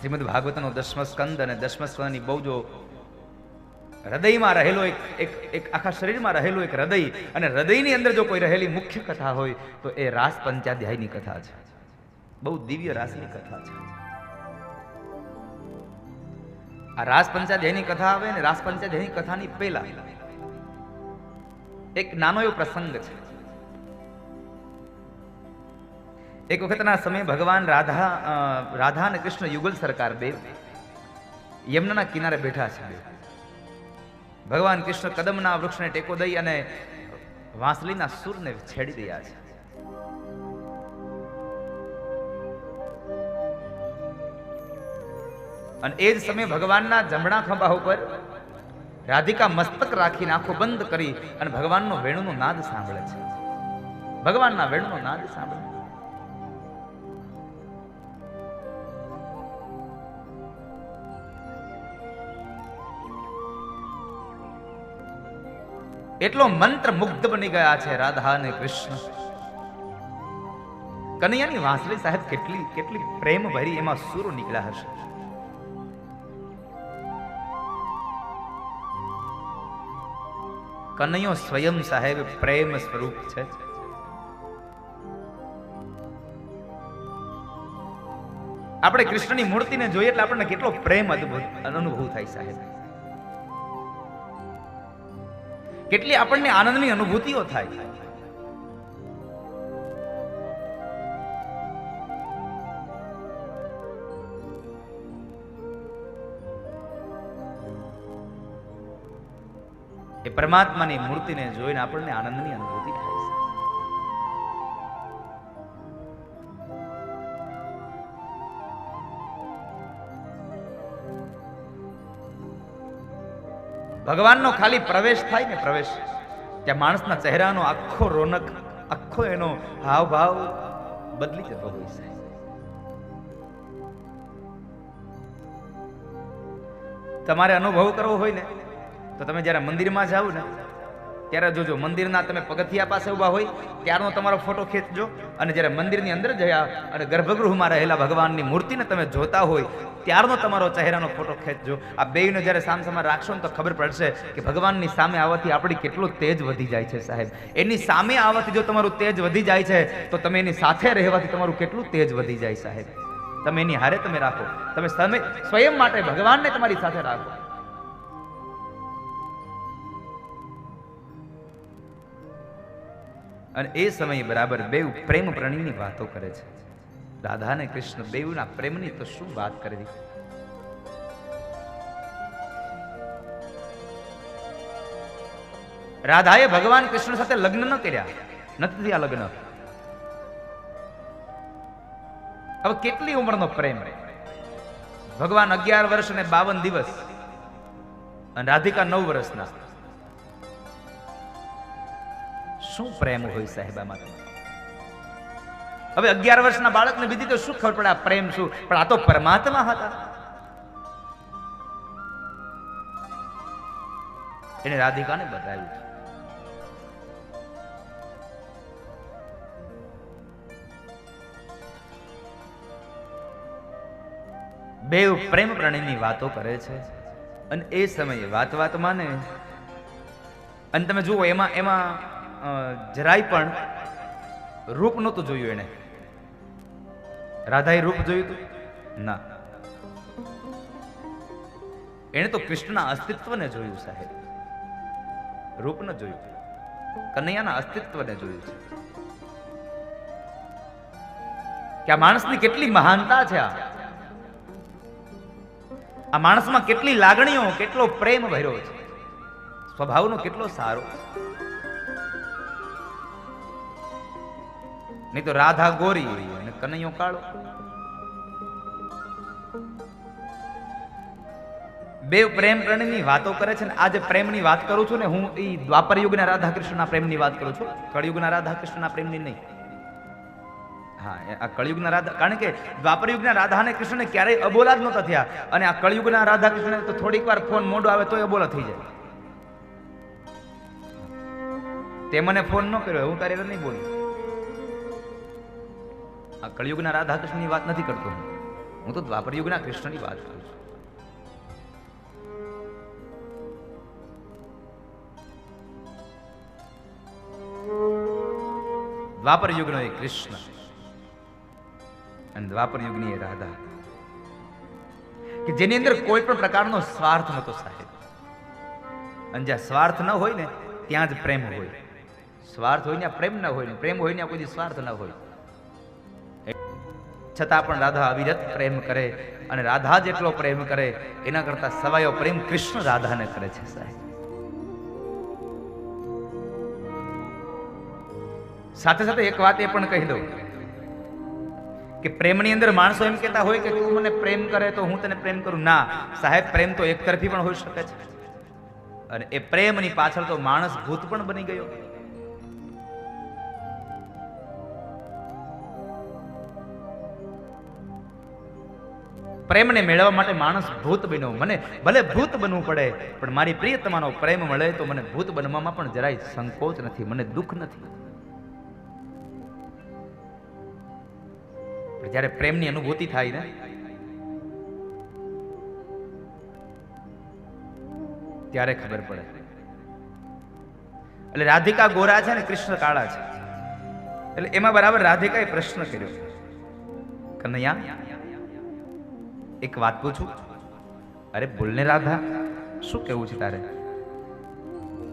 શ્રીમદ ભાગવતનો 10મો સ્કંદ અને 10મા સ્કંદની બહુ જો હૃદયમાં રહેલો એક આખા શરીરમાં રહેલું એક હૃદય, અને હૃદયની અંદર જો કોઈ રહેલી મુખ્ય કથા હોય તો એ રાસ પંચાધ્યાયની કથા છે. બહુ દિવ્ય રાસની કથા છે. આ રાસ પંચાધ્યાયની કથા આવે ને રાસ પંચાધ્યાયની કથાની પહેલા એક નાનો એવો પ્રસંગ છે. એક વખતના સમયે ભગવાન રાધા અને કૃષ્ણ યુગલ સરકાર બે યમુનાના કિનારે બેઠા છે. ભગવાન કૃષ્ણ કદમના વૃક્ષને ટેકો દઈ અને વાંસળીના સૂરને છેડી રહ્યા છે. અને એ જ સમયે ભગવાનના જમણા ખંભા ઉપર રાધિકા મસ્તક રાખીને આંખો બંધ કરી અને ભગવાનનો વેણુનો નાદ સાંભળે છે. ભગવાનના વેણુનો નાદ સાંભળે. એટલો મંત્ર મુગ્ધ બની ગયા છે રાધા અને કૃષ્ણ. કનૈયાની વાંસળી સાહેબ કેટલી પ્રેમ ભરી એમાં સૂરો નીકળ્યા હશે. કનૈયો સ્વયં સાહેબ પ્રેમ સ્વરૂપ છે. આપણે કૃષ્ણની મૂર્તિને જોઈએ એટલે આપણને કેટલો પ્રેમ અનુભવ થાય સાહેબ. કેટલી આપણને આનંદની અનુભૂતિઓ થાય. એ પરમાત્માની મૂર્તિને જોઈને આપણને આનંદની અનુભૂતિ થાય છે. ભગવાનનો ખાલી પ્રવેશ થાય ને પ્રવેશ, ત્યાં માણસના ચહેરાનો આખો રોનક, આખો એનો હાવભાવ બદલી જતો હોય છે. તમારે અનુભવ કરવો હોય ને તો તમે જ્યારે મંદિરમાં જાઓ ને ત્યારે જોજો, મંદિરના તમે પગથિયા પાસે ઉભા હોય ત્યારનો તમારો ફોટો ખેંચજો, અને જ્યારે મંદિરની અંદર જયા અને ગર્ભગૃહમાં રહેલા ભગવાનની મૂર્તિને તમે જોતા હોય ત્યારનો તમારો ચહેરાનો ફોટો ખેંચજો. આ બેયને જ્યારે સામસામે રાખશો ને તો ખબર પડશે કે ભગવાનની સામે આવવાથી આપણી કેટલું તેજ વધી જાય છે સાહેબ. એની સામે આવવાથી જો તમારું તેજ વધી જાય છે તો તમે એની સાથે રહેવાથી તમારું કેટલું તેજ વધી જાય સાહેબ. તમે એની હારે તમે રાખો, તમે સ્વયં માટે ભગવાનને તમારી સાથે રાખો. અને એ સમયે બરાબર બેઉ પ્રેમ પ્રણીની વાતો કરે છે. રાધા અને કૃષ્ણ બેઉના પ્રેમની તો શું વાત કરવી. રાધાએ ભગવાન કૃષ્ણ સાથે લગ્ન ન કર્યા, નથી થયા લગ્ન. હવે કેટલી ઉંમરનો પ્રેમ. ભગવાન 11 વર્ષ અને 52 દિવસ અને રાધિકા 9 વર્ષના. શું પ્રેમ હોય સાહેબામાં. હવે 11 વર્ષના બાળકને બીજી તો શું ખબર પડે આ પ્રેમ શું, પણ આ તો પરમાત્મા હતા. એને રાધિકાને બતાવ્યું. બે પ્રેમ પ્રણીની વાતો કરે છે. અને એ સમયે વાતમાં ને, અને તમે જુઓ એમાં જરાય પણ રૂપ નહોતું જોયું. એને રાધાએ રૂપ જોયું હતું ના, એને તો કૃષ્ણના અસ્તિત્વને જોયું સાહેબ. રૂપ ન જોયું, કનૈયાના અસ્તિત્વને જોયું છે કે આ માણસની કેટલી મહાનતા છે. આ માણસમાં કેટલી લાગણીઓ, કેટલો પ્રેમ ભર્યો છે, સ્વભાવનો કેટલો સારો. નહીં તો રાધા ગોરી અને કનૈયો કાળો. બે પ્રેમ પ્રણીની વાતો કરે છે. ને આજે પ્રેમની વાત કરું છું ને હું, એ દ્વાપર યુગના રાધા કૃષ્ણના પ્રેમની વાત કરું છું, કળિયુગના રાધા કૃષ્ણના પ્રેમની નહીં. હા, આ કળિયુગના રાધા, કારણ કે દ્વાપર યુગના રાધા અને કૃષ્ણને ક્યારેય અબોલા જ નહોતા થયા, અને આ કળિયુગના રાધા કૃષ્ણ તો થોડીક વાર ફોન મોડો આવે તો અબોલા થઈ જાય. તે મને ફોન ન કર્યો, હું તારી નહીં બોલું. આ કળિયુગના રાધા કૃષ્ણની વાત નથી કરતો. હું તો દ્વાપર યુગના કૃષ્ણની વાત કરું છું. દ્વાપર યુગનો એ કૃષ્ણ અને દ્વાપર યુગની એ રાધા, કે જેની અંદર કોઈ પણ પ્રકારનો સ્વાર્થ નતો સાહેબ. અને જ્યાં સ્વાર્થ ન હોય ને ત્યાં જ પ્રેમ હોય. સ્વાર્થ હોય ને પ્રેમ ન હોય, ને પ્રેમ હોય ને કોઈ સ્વાર્થ ન હોય. છતાં પણ રાધા અવિરત પ્રેમ કરે, અને રાધા જેટલો પ્રેમ કરે એના કરતા સવાયો પ્રેમ કૃષ્ણ રાધાને કરે છે સાહેબ. સાથે સાથે એક વાત એ પણ કહી દઉં કે પ્રેમની અંદર માણસો એમ કહેતા હોય કે તું મને પ્રેમ કરે તો હું તને પ્રેમ કરું. ના સાહેબ, પ્રેમ તો એક તરફી પણ હોઈ શકે છે, અને એ પ્રેમની પાછળ તો માણસ ભૂત પણ બની ગયો. પ્રેમને મેળવવા માટે માણસ ભૂત બન્યો. મને ભલે ભૂત બનવું પડે, પણ મારી પ્રિયતમાનો પ્રેમ મળે તો મને ભૂત બનવામાં પણ જરાય સંકોચ નથી, મને દુઃખ નથી. જ્યારે પ્રેમની અનુભૂતિ થાય ને ત્યારે ખબર પડે. એટલે રાધિકા ગોરા છે ને કૃષ્ણ કાળા છે. એટલે એમાં બરાબર રાધિકાએ પ્રશ્ન કર્યો, કનૈયા એક વાત પૂછું? અરે બોલને રાધા, શું કેવું છે તારે?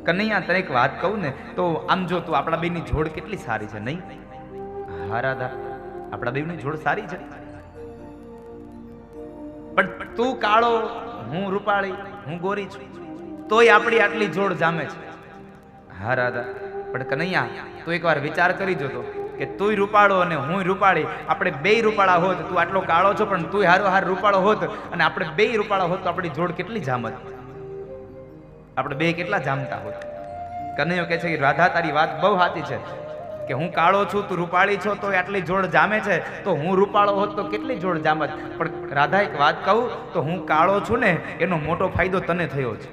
કનૈયા તને એક વાત કહું ને તો આમ જો તું આપણા બેની જોડ કેટલી સારી છે, નહીં? હા રાધા, આપણા બેની જોડ સારી છે, પણ તું કાળો, હું રૂપાળી, હું ગોરી છું, તોય આપણી આટલી જોડ જામે છે. હા રાધા, પણ કનૈયા તું એકવાર વિચાર કરી જોતો કે તુંય રૂપાળો અને હું રૂપાળી, આપણે બેય રૂપાળા હોત, તું આટલો કાળો છો પણ તુંય હારો હાર રૂપાળો હોત, અને આપણે બેય રૂપાળા હોત તો આપણી જોડ કેટલી જામત, આપણે બે કેટલા જામતા હોત. કનૈયો કહે છે કે રાધા તારી વાત બહુ સાચી છે કે હું કાળો છું, તું રૂપાળી છો, તો આટલી જોડ જામે છે, તો હું રૂપાળો હોત તો કેટલી જોડ જામત. પણ રાધા એક વાત કહું તો હું કાળો છું ને એનો મોટો ફાયદો તને થયો છે.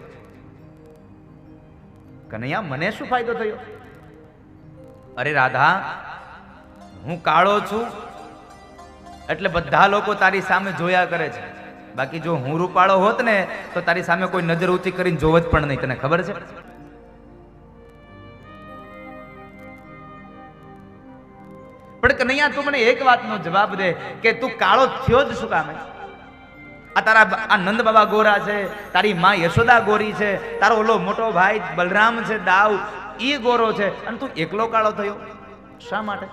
કનૈયા મને શું ફાયદો થયો? અરે રાધા, હું કાળો છું એટલે બધા લોકો તારી સામે જોયા કરે છે, બાકી જો હું રૂપાળો હોત ને તો તારી સામે કોઈ નજર ઊંચી કરીને જોવત પણ નહીં. તને ખબર છે? પણ કનૈયા તું મને એક વાતનો જવાબ દે કે તું કાળો થયો જ શું કામે? આ તારા આ નંદ બાબા ગોરા છે, તારી માં યશોદા ગોરી છે, તારો ઓલો મોટો ભાઈ બલરામ છે દાવ, ઈ ગોરો છે, અને તું એકલો કાળો થયો શા માટે?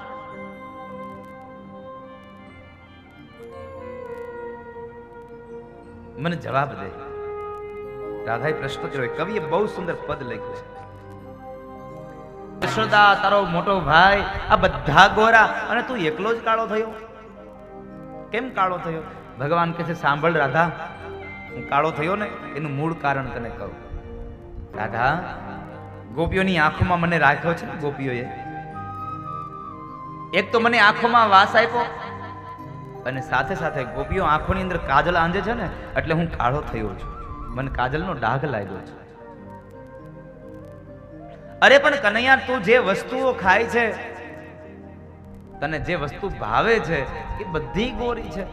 મને જવાબ દે. રાધાએ પ્રશ્ન કર્યો. કવિએ બહુ સુંદર પદ લખ્યું છે, યશોદા, તારો મોટો ભાઈ, આ બધા ગોરા અને તું એકલો જ કાળો થયો. કેમ કાળો થયો? ભગવાન કહે છે સાંભળ રાધા, હું કાળો થયો ને એનું મૂળ કારણ તને કહું. રાધા, ગોપીઓની આંખોમાં મને રાખ્યો છે ને ગોપીઓએ. એક તો મને આંખોમાં વાસ આપ્યો, અને સાથે સાથે ગોપીઓ આંખોની અંદર કાજલ આંજે છે ને એટલે હું કાળો થયો છું, મને કાજલનો ડાઘ લાગ્યો છે. અરે પણ કનૈયા તું જે વસ્તુઓ ખાય છે, તને જે વસ્તુ ભાવે છે એ બધી ગોરી છે.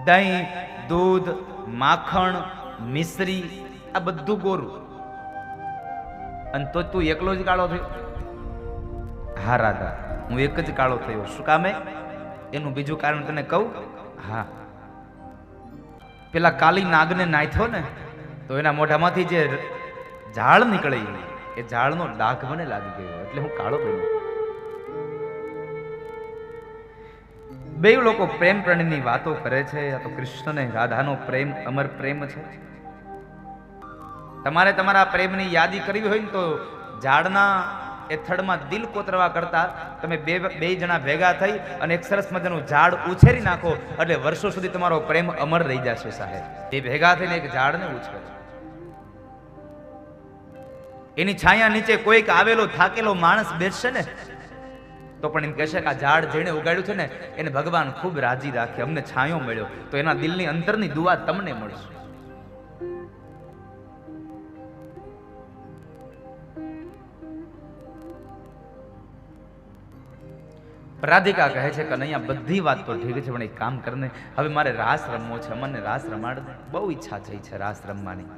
દહીં, દૂધ, માખણ, મિશ્રી, આ બધું ગોરું, અને તો તું એકલો જ કાળો થયો. હા રાધા, હું એક જ કાળો થયો. શું કામે? એનું બીજું કારણ તને કહું. હા, પેલા કાલી નાગને નાથ્યો ને તો એના મોઢામાંથી જે ઝાડ નીકળી, એ ઝાડનો ડાઘ મને લાગી ગયો એટલે હું કાળો બન્યો. બે લોકો પ્રેમ પ્રેમની વાતો કરે છે. આ તો કૃષ્ણ ને રાધાનો પ્રેમ અમર પ્રેમ છે. તમારે તમારા પ્રેમની યાદી કરવી હોય ને તો ઝાડના એ થડમાં દિલ કોતરવા કરતા તમે બે જણા ભેગા થઈ અને એક સરસ મજાનું ઝાડ ઉછેરી નાખો એટલે વર્ષો સુધી તમારો પ્રેમ અમર રહી જશે સાહેબ. એ ભેગા થઈને એક ઝાડને ઉછેરે, એની છાયા નીચે કોઈક આવેલો થાકેલો માણસ બેસશે ને તો પણ એમ કહેશે કે આ ઝાડ જેણે ઉગાડ્યું છે ને એને ભગવાન ખૂબ રાજી રાખે, અમને છાંયો મળ્યો, તો એના દિલની અંતરની દુઆ તમને મળશે. રાધિકા કહે છે કે અહીંયા બધી વાત તો ઠીક છે, પણ એક કામ કરને, હવે મારે રાસ રમવો છે, મને રાસ રમાડ દે. બહુ ઈચ્છા થઈ છે રાસ રમવાની.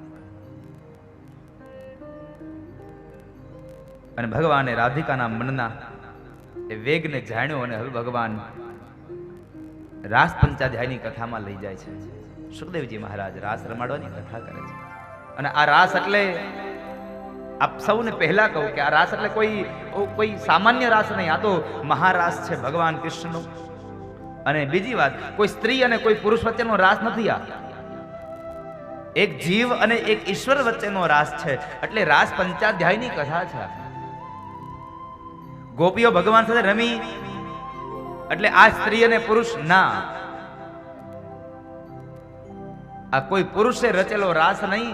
અને ભગવાને રાધિકાના મનના એ વેગને જાણ્યો અને હવે ભગવાન રાસ પંચાધ્યાયની કથામાં લઈ જાય છે. સુખદેવજી મહારાજ રાસ રમાડવાની કથા કરે છે. અને આ રાસ એટલે આપ સૌને પહેલા કહું કે આ રાસ એટલે કોઈ સામાન્ય રાસ નહીં, આ તો મહારાસ છે ભગવાન કૃષ્ણનો. અને બીજી વાત, કોઈ સ્ત્રી અને કોઈ પુરુષ વચ્ચેનો રાસ નથી. આ એક જીવ અને એક ઈશ્વર વચ્ચેનો રાસ છે. એટલે રાસ પંચાધ્યાયની કથા છે. ગોપીઓ ભગવાન સાથે રમી એટલે આ સ્ત્રી અને પુરુષ ના, આ કોઈ પુરુષે રચેલો રાસ નહીં,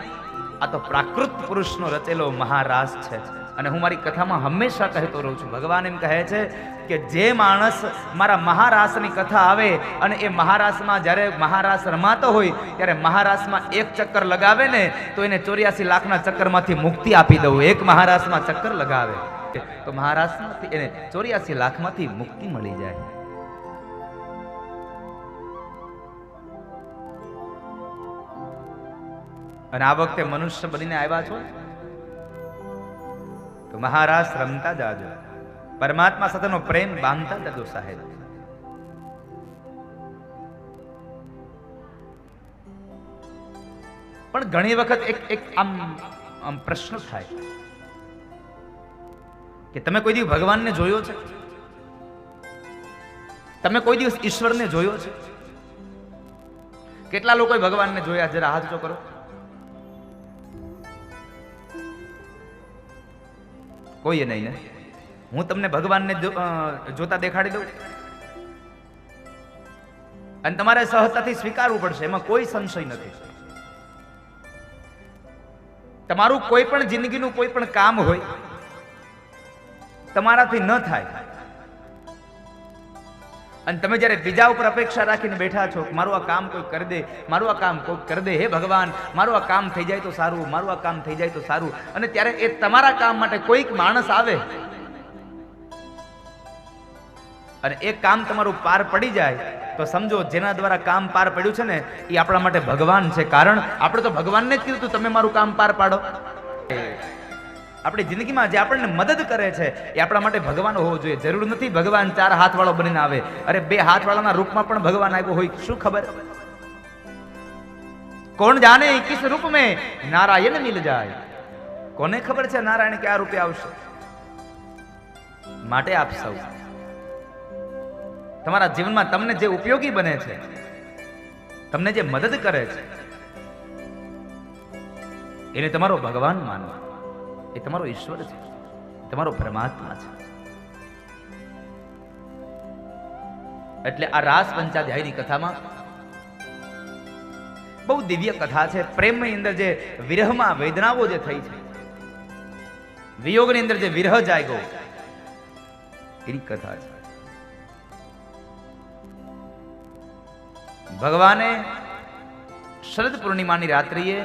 આ તો પ્રાકૃત પુરુષનો રચેલો મહારાસ છે. અને હું મારી કથામાં હંમેશા કહેતો રહું છું, ભગવાન એમ કહે છે કે જે માણસ મારા મહારાસની કથા આવે અને એ મહારાસમાં જ્યારે મહારાસ રમાતો હોય ત્યારે મહારાસમાં એક ચક્કર લગાવે ને તો એને 84 લાખના ચક્કરમાંથી મુક્તિ આપી દઉં. એક મહારાસમાં ચક્કર લગાવે તો મહારાસમાંથી એને 84 લાખમાંથી મુક્તિ મળી જાય. અને આ વખતે મનુષ્ય બનીને આવ્યા છો તો મહારાસ રમતા જાજો, પરમાત્મા સાથેનો પ્રેમ બાંધતા જાજો સાહેબ. પણ ઘણી વખત એક આમ પ્રશ્ન થાય કે તમે કોઈ દિવસ ભગવાનને જોયો છે? તમે કોઈ દિવસ ઈશ્વરને જોયો છે? કેટલા લોકોએ ભગવાનને જોયા? જરા હાથ ઊંચો કરો. કોઈએ નહીં ને? હું તમને ભગવાનને જોતા દેખાડી દઉં અને તમારે સહજતાથી સ્વીકારવું પડશે, એમાં કોઈ સંશય નથી. તમારું કોઈ પણ જિંદગીનું કોઈ પણ કામ હોય તમારાથી ન થાય અને તમે જ્યારે બીજા ઉપર અપેક્ષા રાખીને બેઠા છો, મારું આ કામ કોઈ કરી દે, મારું આ કામ કોઈ કરી દે, હે ભગવાન મારું આ કામ થઈ જાય તો સારું, મારું આ કામ થઈ જાય તો સારું, અને ત્યારે એ તમારા કામ માટે કોઈક માણસ આવે અને એ કામ તમારું પાર પડી જાય તો સમજો જેના દ્વારા કામ પાર પડ્યું છે ને એ આપણા માટે ભગવાન છે. કારણ આપણે તો ભગવાનને જ કીધું તમે મારું કામ પાર પાડો. આપણી જિંદગીમાં જે આપણને મદદ કરે છે એ આપણા માટે ભગવાન હોવો જોઈએ. જરૂર નથી ભગવાન 4 હાથ વાળો બનીને આવે. અરે 2 હાથ વાળાના રૂપમાં પણ ભગવાન આવ્યો હોય, શું ખબર? કોણ જાને કિસ રૂપ મેં નારાયણ મિલ જાય. કોને ખબર છે નારાયણ કયા રૂપે આવશે? માટે આપ સૌ તમારા જીવનમાં તમને જે ઉપયોગી બને છે, તમને જે મદદ કરે છે એને તમારો ભગવાન માનો. એ તમારો ઈશ્વર છે, તમારો પરમાત્મા છે. એટલે આ રાસ પંચાધ્યાયની કથામાં બહુ દિવ્ય કથા છે. પ્રેમની અંદર જે વિરહમાં વેદનાઓ જે થઈ છે, વિયોગની અંદર જે વિરહ જાગ્યો એની કથા છે. ભગવાને શરદ પૂર્ણિમાની રાત્રિએ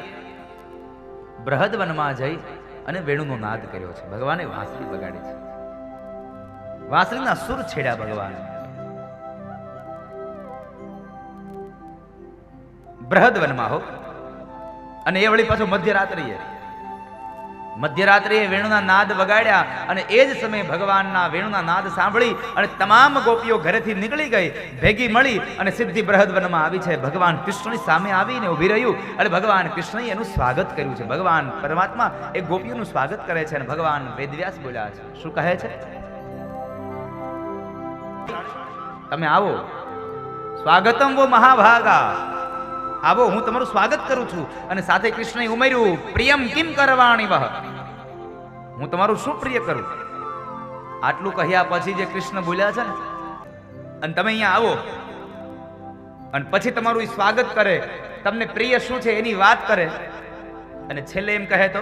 બૃહદવનમાં જઈ અને વેણુનો નાદ કર્યો છે. ભગવાને વાંસળી વગાડી છે, વાંસળીના સુર છેડ્યા ભગવાન. બૃહદવનમાં હો, અને એ વળી પાછો મધ્યરાત્રિએ વેણુના નાદ વગાડ્યા અને એ જ સમયે ભગવાનના વેણુના નાદ સાંભળી અને તમામ ગોપીઓ ઘરેથી નીકળી ગઈ, ભેગી મળી અને સીધી બૃહદવનમાં આવી છે. ભગવાન કૃષ્ણની સામે આવીને ઊભી રહ્યું અને ભગવાન કૃષ્ણએ એનું સ્વાગત કર્યું છે. ભગવાન પરમાત્મા એ ગોપીઓનું સ્વાગત કરે છે અને ભગવાન વેદવ્યાસ બોલ્યા છે. શું કહે છે? તમે આવો, સ્વાગતમ વો મહાભાગા, આવો, હું તમારું સ્વાગત કરું છું. અને સાથે કૃષ્ણએ ઉમેર્યું, પ્રિયમ કિમ કરવાણી વહ, હું તમારું શું પ્રિય કરું. આટલું કહ્યા પછી જે કૃષ્ણ બોલ્યા છે ને, અને તમે અહીંયા આવો અને પછી તમારું સ્વાગત કરે, તમને પ્રિય શું છે એની વાત કરે અને છેલ્લે એમ કહે તો,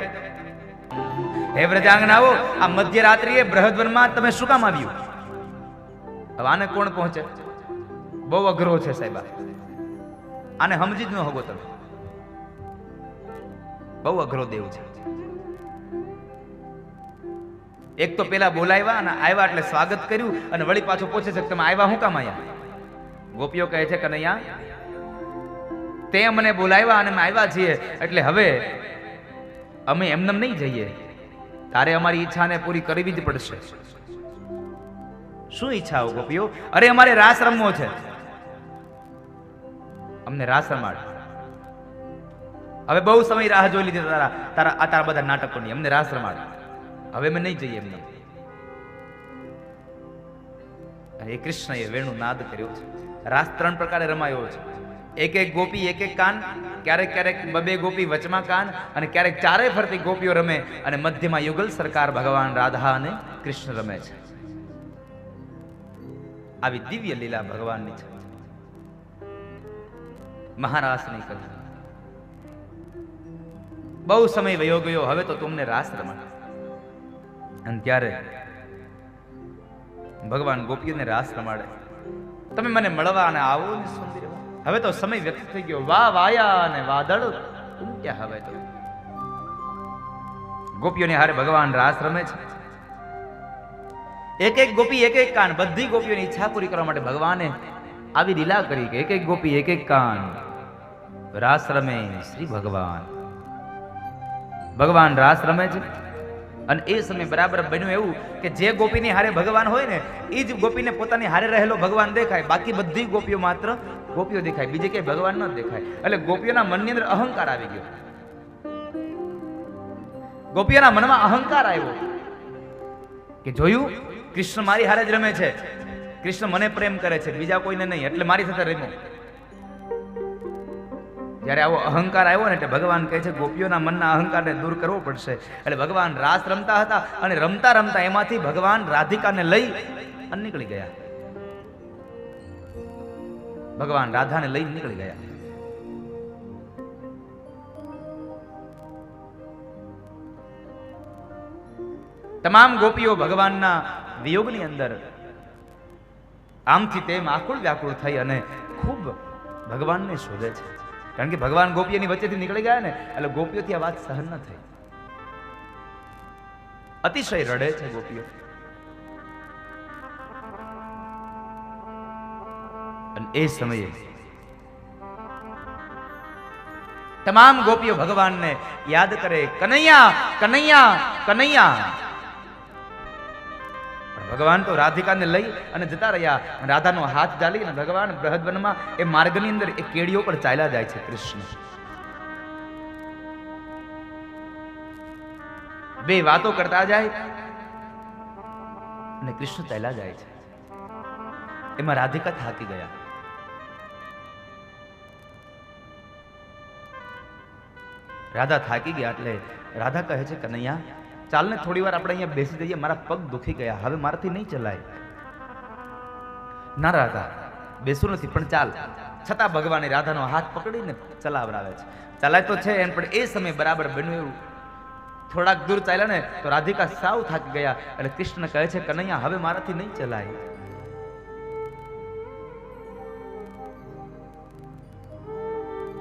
હે વ્રજાંગનાઓ, આ મધ્યરાત્રિએ બૃહદવનમાં તમે શું કામ આવ્યું? હવે આને કોણ પહોંચે? બહુ અઘરો છે સાહેબ, આને સમજી જ ન હોગો તમે. બહુ અઘરો દેવ છે. એક તો પેલા બોલાવ્યા અને આવ્યા એટલે સ્વાગત કર્યું અને વળી પાછો પૂછે છે કે તમે આવ્યા હું કામ આવ્યા? ગોપીઓ કહે છે કે કનૈયા, તે મને બોલાવ્યા અને અમે આવ્યા છીએ, એટલે હવે અમે એમને નહીં જઈએ, તારે અમારી ઈચ્છાને પૂરી કરવી જ પડશે. શું ઈચ્છાઓ ગોપીઓ? અરે અમારે રાસ રમવો છે, અમને રાસ રમાડ. હવે બહુ સમય રાહ જોઈ લીધી તારા બધા નાટકોની, અમને રાસ રમાડ, હવે અમે નહીં જઈએ એમને. એ કૃષ્ણએ વેણુ નાદ કર્યો છે. રાસ 3 પ્રકારે રમાયો છે. એક એક ગોપી એક એક કાન, ક્યારેક ક્યારેક બબે ગોપી વચમાં કાન, અને ક્યારેક ચારે ફરતી ગોપીઓ રમે અને મધ્યમાં યુગલ સરકાર ભગવાન રાધા અને કૃષ્ણ રમે છે. આવી દિવ્ય લીલા ભગવાનની છે. મહારાસની કથા. બહુ સમય વયો ગયો, હવે તો તમને રાસ રમાડ. અને ત્યારે ભગવાન ગોપીઓને રાસ રમાડે. તમે મને મળવા અને આવો ને સુંદર. હવે તો સમય વ્યક્ત થઈ ગયો. વાહ વાયા અને વાદળ ઉમટ્યા. હવે તો ગોપીઓને હારે ભગવાન રાસ રમે છે. એક એક ગોપી એક એક કાન, બધી ગોપીઓની ઈચ્છા પૂરી કરવા માટે ભગવાને આવી લીલા કરી કે એક એક ગોપી એક એક કાન, રાસ રમે શ્રી ભગવાન. ભગવાન રાસ રમે છે. અને એ સમય બરાબર બન્યું એવું કે જે ગોપીની હારે ભગવાન હોય ને એ જ ગોપીને પોતાની હારે રહેલો ભગવાન દેખાય. બાકી બધી ગોપીઓ માત્ર ગોપીઓ દેખાય, બીજે કઈ ભગવાન ન દેખાય. એટલે ગોપીઓના મનની અંદર અહંકાર આવી ગયો. ગોપીઓના મનમાં અહંકાર આવ્યો કે જોયું, કૃષ્ણ મારી હારે જ રમે છે, કૃષ્ણ મને પ્રેમ કરે છે, બીજા કોઈને નહીં, એટલે મારી સાથે રમ્યો. જ્યારે આવો અહંકાર આવ્યો ને એટલે ભગવાન કહે છે ગોપીઓના મનના અહંકારને દૂર કરવો પડશે. એટલે ભગવાન રાસ રમતા હતા અને રમતા રમતા એમાંથી ભગવાન રાધિકાને લઈ અને નીકળી ગયા. ભગવાન રાધાને લઈ નીકળી ગયા. તમામ ગોપીઓ ભગવાનના વિયોગની અંદર આમથી તેમ આકુળ વ્યાકુળ થઈ અને ખૂબ ભગવાનને શોધે છે. કારણ કે ભગવાન ગોપીઓની વચ્ચેથી નીકળી ગયા ને એટલે ગોપીઓથી આ વાત સહન ન થઈ. અતિશય રડે છે ગોપીઓ. અને એ સમયે તમામ ગોપીઓ ભગવાનને યાદ કરે, કનૈયા કનૈયા કનૈયા. ભગવાન તો રાધિકાને લઈ અને જતા રહ્યા. રાધાનો હાથ ડાલી અને ભગવાન બૃહદવનમાં એ માર્ગની અંદર એ કેડીઓ પર ચાલ્યા જાય છે. કૃષ્ણ બે વાતો કરતા જાય અને કૃષ્ણ ચાલ્યા જાય છે. એમાં રાધિકા થાકી ગયા. રાધા થાકી ગયા એટલે રાધા કહે છે કનૈયા ચાલ ને થોડી વાર આપણે અહીંયા બેસી જઈએ, મારા પગ દુખી ગયા, હવે મારાથી નહીં ચલાય. ના રાધા બેસું નથી, પણ ચાલ. છતાં ભગવાને રાધાનો હાથ પકડીને ચલાવરાવે છે. ચલાય તો છે એમ, પણ એ સમય બરાબર બન્યું એવું થોડાક દૂર ચાલ્યા ને તો રાધિકા સાવ થાકી ગયા. એટલે કૃષ્ણ કહે છે કનૈયા હવે મારાથી નહીં ચલાય.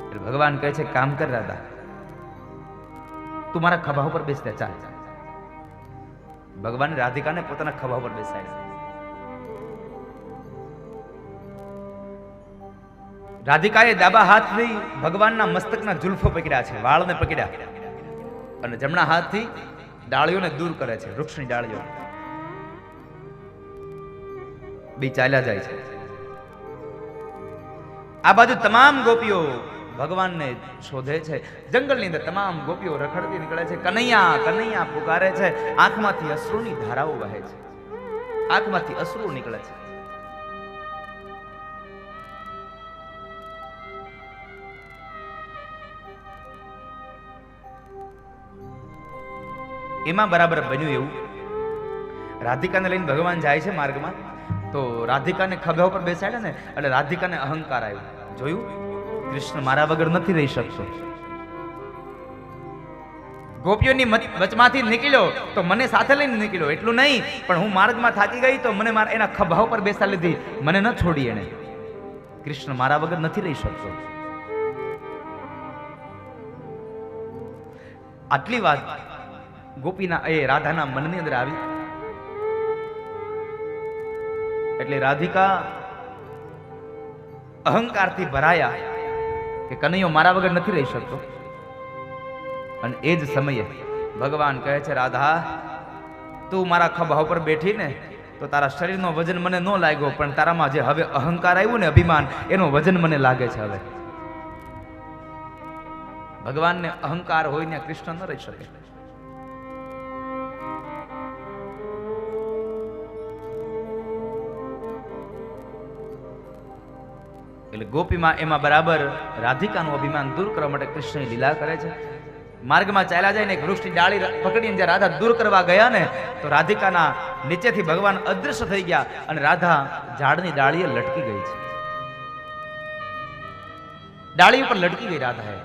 એટલે ભગવાન કહે છે કામ કર રાધા, તું મારા ખભા ઉપર બેસતા ચાલ. ભગવાન રાધિકાને પોતાના ખભા ઉપર બેસાડ્યા. રાધિકાએ ડાબા હાથથી ભગવાનના મસ્તકના જુલ્ફો પકડ્યા છે, વાળને પકડ્યા, અને જમણા હાથથી ડાળીઓને દૂર કરે છે, વૃક્ષની ડાળીઓ. બે ચાલ્યા જાય છે. આ બાજુ તમામ ગોપીઓ ભગવાનને શોધે છે. જંગલની અંદર તમામ ગોપીઓ રખડતી નીકળે છે, કનૈયા કનૈયા પુકારે છે. આંખમાંથી અશ્રુની ધારાઓ વહે છે, આંખમાંથી અશ્રુ નીકળે છે. એમાં બરાબર બન્યું એવું રાધિકાને લઈને ભગવાન જાય છે માર્ગમાં, તો રાધિકાને ખભા ઉપર બેસાડે ને એટલે રાધિકાને અહંકાર આવ્યો. જોયું, કૃષ્ણ મારા વગર નથી રહી શકતો. ગોપીઓની વચમાંથી નીકળ્યો તો મને સાથે લઈને નીકળ્યો, એટલું નહીં પણ હું માર્ગમાં થાકી ગઈ તો મને મારા એના ખભા ઉપર બેસા લીધી, મને ન છોડી એને. કૃષ્ણ મારા વગર નથી રહી શકતો. આટલી વાત ગોપીના એ રાધાના મનની અંદર આવી એટલે રાધિકા અહંકારથી ભરાયા કે કનૈયો મારા વગર નથી રહી શકતો. અને એ જ સમયે ભગવાન કહે છે, રાધા તું મારા ખભા ઉપર બેઠી ને તો તારા શરીરનો વજન મને ન લાગ્યો, પણ તારામાં જે હવે અહંકાર આવ્યું ને, અભિમાન, એનું વજન મને લાગે છે. હવે ભગવાનને અહંકાર હોય ને કૃષ્ણ ન રહી શકે. એટલે ગોપીમાં એમાં બરાબર રાધિકાનું અભિમાન દૂર કરવા માટે કૃષ્ણ લીલા કરે છે. માર્ગમાં ચાલ્યા જાય ને એક વૃક્ષની ડાળી પકડીને જ્યારે રાધા દૂર કરવા ગયા ને તો રાધિકાના નીચેથી ભગવાન અદૃશ્ય થઈ ગયા અને રાધા ઝાડની ડાળીએ લટકી ગઈ છે. ડાળી ઉપર લટકી ગઈ રાધા.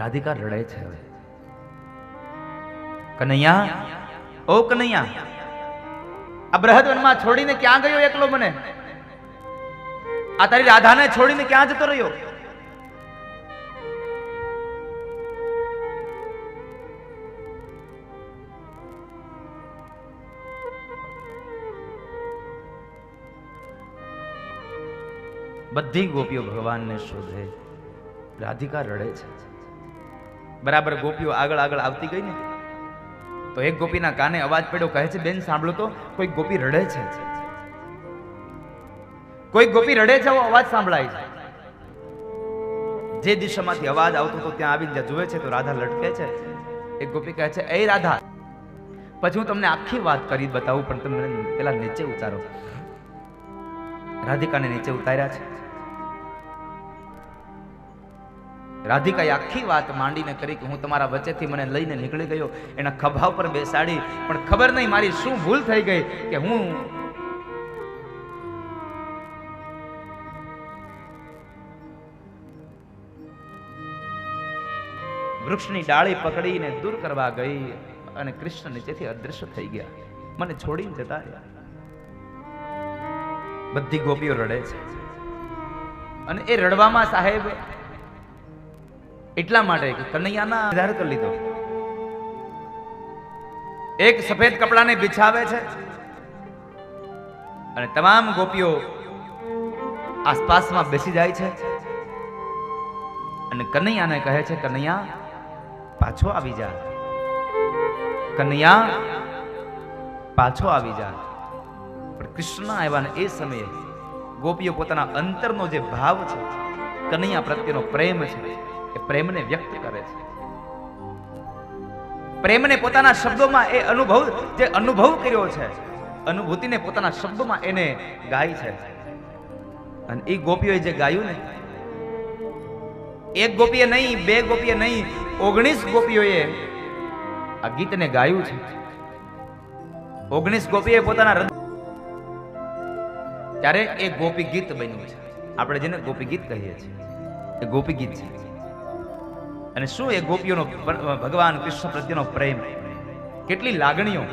રાધિકા રડે છે. હવે કનૈયા, ઓ કનૈયા, આ બૃહદવનમાં છોડીને ક્યાં ગયો એકલો મને? આ તારી રાધાને છોડીને ક્યાં જતો રહ્યો? બધી ગોપીઓ ભગવાનને શોધે, રાધિકા રડે છે. બરાબર ગોપીઓ આગળ આગળ આવતી ગઈ ને તો એક ગોપીના કાને અવાજ પડ્યો, કહે છે, બેન સાંભળો તો, કોઈ ગોપી રડે છે. કોઈ ગોપી રડે છે, એવો અવાજ સંભળાય છે. જે દિશામાંથી અવાજ આવતો તો ત્યાં આવીને જ્યાં જુએ છે તો રાધા લટકે છે. એક ગોપી કહે છે, એ રાધા, પછી હું તમને આખી વાત કરી બતાવું, પણ તમે પેલા નીચે ઉતારો. રાધિકાને નીચે ઉતાર્યા છે. રાધિકાએ આખી વાત માંડીને કરી કે હું તમારા વચ્ચેથી મને લઈને નીકળી ગયો, એના ખભા પર બેસાડી, પણ ખબર નહીં મારી શું ભૂલ થઈ ગઈ કે હું વૃક્ષની ડાળી પકડીને દૂર કરવા ગઈ અને કૃષ્ણ નીચેથી અદૃશ્ય થઈ ગયા, મને છોડીને જતા રહ્યા. બધી ગોપીઓ રડે છે. અને એ રડવામાં સાહેબ એટલા માટે કે કનૈયાના નિર્ધાર કરી લીધો. એક સફેદ કપડાને બિછાવે છે અને તમામ ગોપીઓ આસપાસમાં બેસી જાય છે અને કનૈયાને કહે છે, કનૈયા પાછો આવી જા, કનૈયા પાછો આવી જા. પણ કૃષ્ણ આવ્યા ને એ સમયે ગોપીઓ પોતાના અંતરનો જે ભાવ છે, કનૈયા પ્રત્યેનો પ્રેમ છે, એ પ્રેમને વ્યક્ત કરે છે. પ્રેમને પોતાના શબ્દોમાં એ અનુભવ કર્યો છે, અનુભૂતિને પોતાના શબ્દોમાં એને ગાય છે. અને એ ગોપીઓએ જે ગાયું ને, એક ગોપીએ નહીં, બે ગોપીએ નહીં, 19 ગોપીઓએ આ ગીતને ગાયું છે. 19 ગોપીએ પોતાના હૃદય, ત્યારે એ ગોપી ગીત બન્યું છે. આપણે જેને ગોપી ગીત કહીએ છીએ એ ગોપી ગીત છે. અને શું એ ગોપીઓનો ભગવાન કૃષ્ણ પ્રત્યેનો પ્રેમ, કેટલી લાગણીઓ,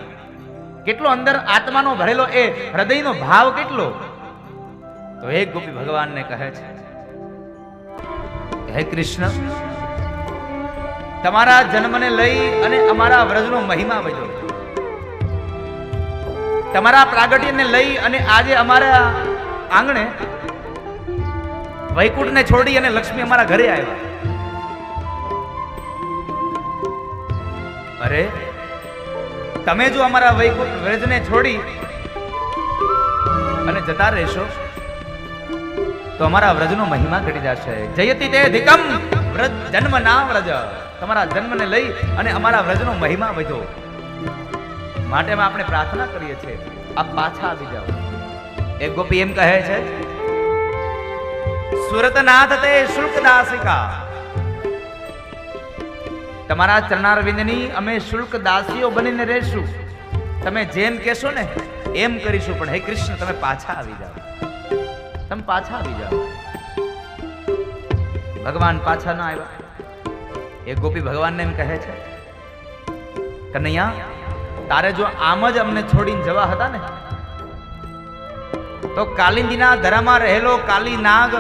કેટલો અંદર આત્માનો ભરેલો એ હૃદયનો ભાવ કેટલો. તો એક ગોપી ભગવાનને કહે છે, હે કૃષ્ણ, તમારા જન્મને લઈ અને અમારા વ્રજનો મહિમા વધ્યો, તમારા પ્રાગટ્યને લઈ અને આજે અમારા આંગણે વૈકુંઠને છોડી અને લક્ષ્મી અમારા ઘરે આવ્યા. અરે તમે જો અમારા વૈકુંઠ વ્રજને છોડી અને જતા રહેશો તો અમારા વ્રજનો મહિમા ઘટી જશે. જયતિ તે અધિકમ વ્રજ જન્મ ના વ્રજ, તમારા જન્મને લઈ અને અમારા વ્રજનો મહિમા વધ્યો. માટે આપણે પ્રાર્થના કરીએ છીએ, આપ પાછા આવી જાઓ. એક ગોપી એમ કહે છે, સુરતનાથ તે શુલ્ક દાસિકા, તમારા ચરણારવિંદની અમે શુલ્ક દાસીઓ બનીને રહેશું. તમે જેમ કહેશો ને એમ કરીશું. પણ હે કૃષ્ણ, તમે પાછા આવી જાઓ, તમે પાછા આવી જાઓ. ભગવાન પાછા ના આવ્યા. એક ગોપી ભગવાનને એમ કહે છે, કનૈયા, તારે જો આમ જ અમને છોડીને જવા હતા ને તો કાલિંદીના ધરામાં રહેલો કાલી નાગ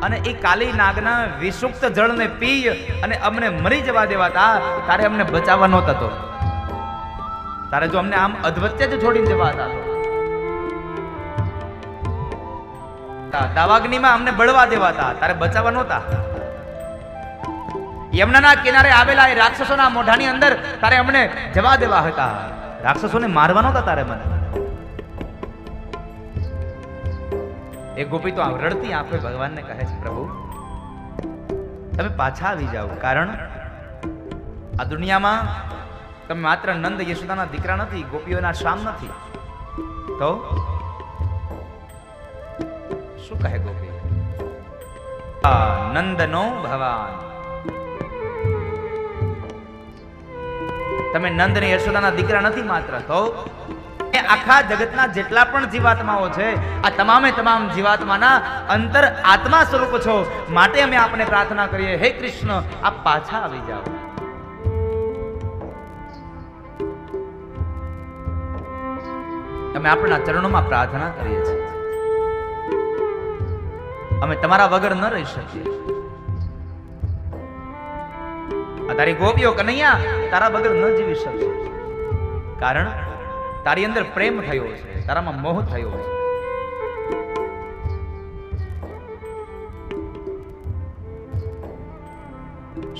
અને એ કાલી નાગના વિષુક્ત જળને પી અને અમને મરી જવા દેવાતા, તારે અમને બચાવવા નહોતા તો. તારે જો અમને આમ અધવચ્ચે જ છોડીને જવા હતા તો દાવાગ્નિમાં અમને બળવા દેવાતા, તારે બચાવવા નહોતા. યમુનાના કિનારે આવેલા એ રાક્ષસોના મોઢાની અંદર તારે અમને જવા દેવા હતા. રાક્ષસોને મારવા નહોતા તારે મને. એ ગોપી તો રડતી આંખે ભગવાનને કહે છે, પ્રભુ તમે પાછા આવી જાઓ, કારણ આ દુનિયામાં તમે માત્ર નંદ યશોદાના દીકરા નથી, ગોપીઓના શ્યામ નથી. તો શું કહે ગોપી? નંદનો ભવાન, તમે નંદ ને યશોદાના દીકરા નથી માત્ર, તો આખા જગતના જેટલા પણ જીવાત્માઓ છે, આ તમામે તમામ જીવાત્માના અંતર આત્મા સ્વરૂપ છો. માટે અમે આપને પ્રાર્થના કરીએ, હે કૃષ્ણ આપ પાછા આવી જાઓ. અમે આપણા ચરણોમાં પ્રાર્થના કરીએ છીએ, અમે તમારા વગર ન રહી શકીએ. આ તારી ગોપીઓ કનૈયા તારા વગર ન જીવી શકે, કારણ તારી અંદર પ્રેમ થયો છે, તારામાં મોહ થયો છે.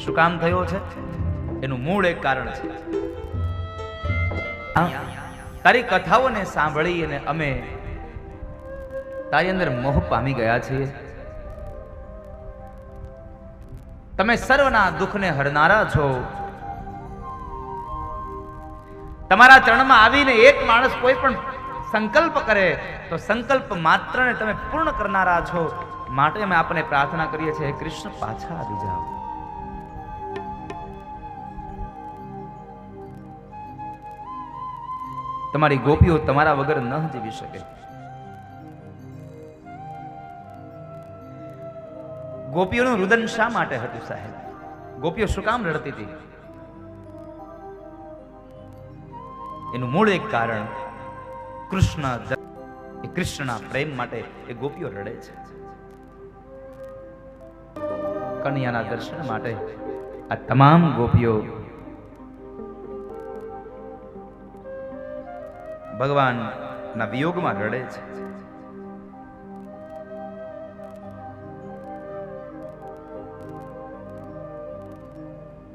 શું કામ થયો છે? એનું મૂળ એક કારણ છે. તારી કથાઓને સાંભળી અને અમે તારી અંદર મોહ પામી ગયા છીએ. તમે સર્વના દુઃખને હરનારા છો. તમારા ચરણમાં આવીને એક માણસ કોઈ પણ સંકલ્પ કરે તો સંકલ્પ માત્રને તમે પૂર્ણ કરનારા છો. માટે અમે આપને પ્રાર્થના કરીએ છીએ, કૃષ્ણ પાછા આવી જાઓ. તમારી ગોપીઓ તમારા વગર ન જીવી શકે. ગોપીઓનું રુદન શા માટે હતું સાહેબ? ગોપીઓ શું કામ રડતી હતી? એનું મૂળ એક કારણ કૃષ્ણના પ્રેમ માટે એ ગોપીઓ રડે છે. કનૈયાના દર્શન માટે આ તમામ ગોપીઓ ભગવાનના વિયોગમાં રડે છે.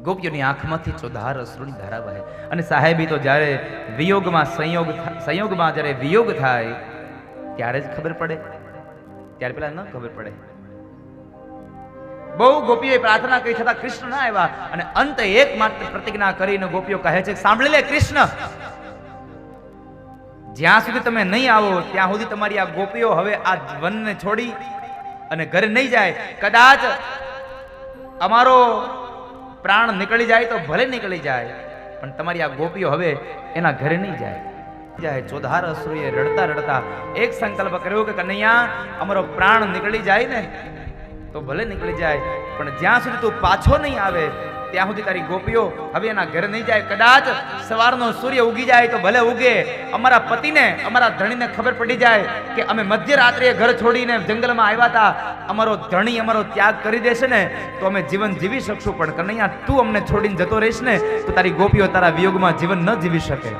ગોપીઓની આંખમાંથી ચોધાર અશ્રુની ધારા વહે. અને સાહેબી તો જ્યારે વિયોગમાં સંયોગમાં જ્યારે વિયોગ થાય ત્યારે જ ખબર પડે, ત્યારે પેલા ન ખબર પડે. બહુ ગોપીઓએ પ્રાર્થના કરી છતાં કૃષ્ણ ના આવ્યા, અને અંતે એકમાત્ર પ્રતિજ્ઞા કરીને ગોપીઓ કહે છે, સાંભળી લે કૃષ્ણ, જ્યાં સુધી તમે નહીં આવો ત્યાં સુધી તમારી આ ગોપીઓ હવે આ વનને છોડી અને ઘરે નહીં જાય. કદાચ અમારો પ્રાણ નીકળી જાય તો ભલે નીકળી જાય, પણ તમારી આ ગોપીઓ હવે એના ઘરે નહીં જાય. ચોધાર અશ્રુએ રડતા રડતા એક સંકલ્પ કર્યો કે કનૈયા, અમારો પ્રાણ નીકળી જાય ને તો ભલે નીકળી જાય, પણ જ્યાં સુધી તું પાછો નહીં આવે ત્યાં સુધી તારી ગોપીઓ હવે એના ઘરે નહીં જાય. કદાચ સવારનો સૂર્ય ઉગી જાય તો ભલે ઉગે, અમારા પતિને, અમારા ધણીને ખબર પડી જાય કે અમે મધ્યરાત્રિએ ઘર છોડીને જંગલમાં આવ્યા હતા, અમારો ધણી અમારો ત્યાગ કરી દેશે ને તો અમે જીવન જીવી શકશું, પણ કનૈયા તું અમને છોડીને જતો રહીશ ને તો તારી ગોપીઓ તારા વિયોગમાં જીવન ન જીવી શકે.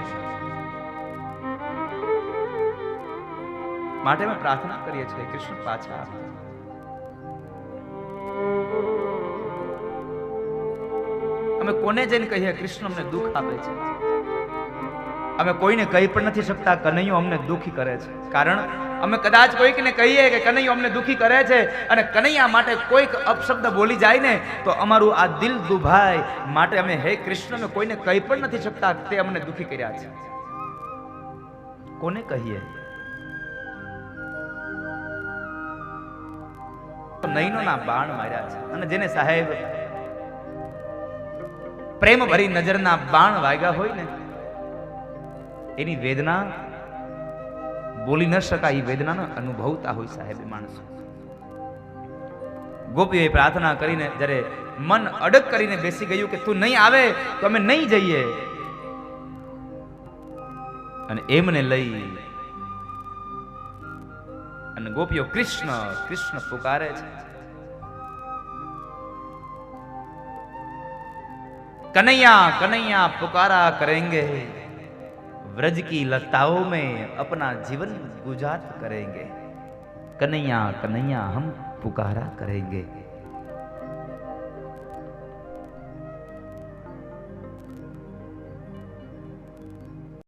માટે અમે પ્રાર્થના કરીએ છીએ, કૃષ્ણ પાછા આવે. અમે કોને જઈને કહીએ કૃષ્ણ અમને દુઃખ આપે છે? અમે કોઈને કહી પણ નથી શકતા કનૈયો અમને દુઃખી કરે છે. કારણ અમે કદાચ કોઈકને કહીએ કે કનૈયો અમને દુઃખી કરે છે અને કનૈયા માટે કોઈક અપશબ્દ બોલી જાય ને તો અમારું આ દિલ દુભાય. માટે અમે હે કૃષ્ણ અમે કોઈને કહી પણ નથી શકતા તે અમને દુઃખી કર્યા છે. કોને કહીએ? નયનોના બાણ માર્યા છે, અને જેને સાહેબ પ્રેમ ભરી નજરના બાણ વાગ્યા હોય ને એની વેદના બોલી ન શકાય, એ વેદનાનો અનુભવતા હોય સાહેબ માણસો. ગોપીએ પ્રાર્થના કરીને જ્યારે મન અડગ કરીને બેસી ગયું કે તું નહીં આવે તો અમે નહીં જઈએ, અને એમને લઈ અને ગોપીઓ કૃષ્ણ કૃષ્ણ પુકારે છે. कन्हैया कन्हैया पुकारा करेंगे, व्रज की लताओं में अपना जीवन गुजार करेंगे। कन्हैया कन्हैया हम पुकारा करेंगे।